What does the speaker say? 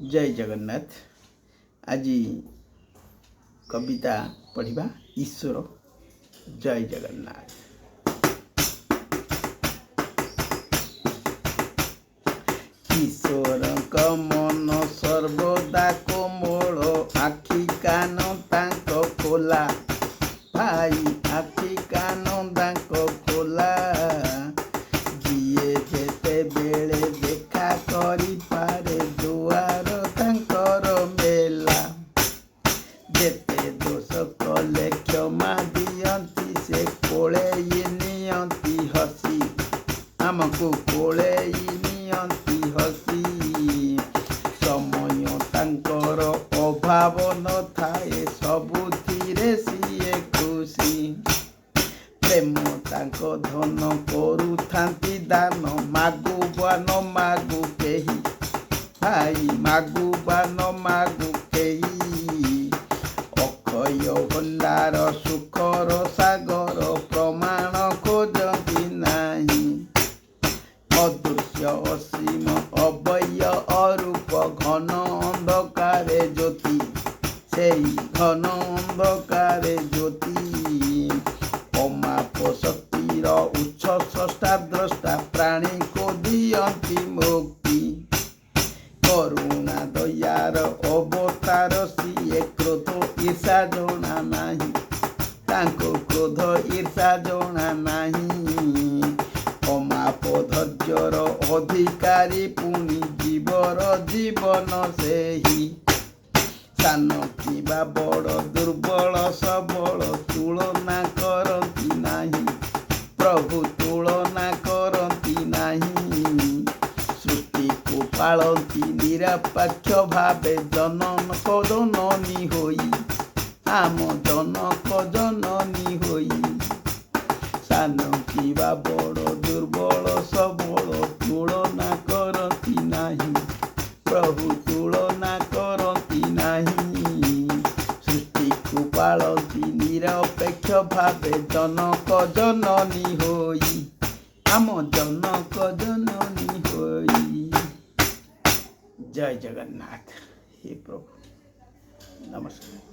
जय जगन्नाथ। आज कविता पढ़ा ईश्वर। जय जगन्नाथ। ईश्वर का मन सर्वदा कोमल, आखि कान तांक खोला भाई, आखि कान तांक खोला। जिए जेते बेले देखा करी पारे, दुआर तांकर मेला। जेते दोष कले क्षमा दियंती, से कोड़ेई नियंती हसी। आमको कोड़ेई नियंती हसी। समय तांकर अभाव न थाए, सबुथिरे सिए खुशी। प्रेम तांक धन करुथांती दान, मागु बा न मागु केही भाई, मागु बा न मागु केही। अक्षय भंडार सुखर सागर, प्रमाण खोजती नाही। अदृश्य असीम अव्यय अरूप, घन अंधकारे ज्योति, सेई घन अंधकारे ज्योति। अमाप शक्तिर उच्च स्रष्टा द्रष्टा, प्राणी को दियंती मुक्ति। करुणा दयार अवतार सिए, क्रोध ईर्षा जଣା नाही। तांको क्रोध ईर्षा जଣା नाही। अमाप धैर्यर अधिकारी, पुनि जीवर जीवन सेही। सान किबा बड़ दुर्बल सबल, तुलना करती नाही प्रभु, तुलना करती नाही। सृष्टि को पालती निरपेक्ष भावे, जनक जननी होई, आम जनक जननी होई। सान किबा बड़ दुर्बल सबल, तुलना करती नाही प्रभु, तुलना करती नाही। सृष्टि को पालती निरपेक्ष भावे, जनक जननी होई, आम जनक जननी होई। जय जगन्नाथ। हे प्रभु, नमस्कार।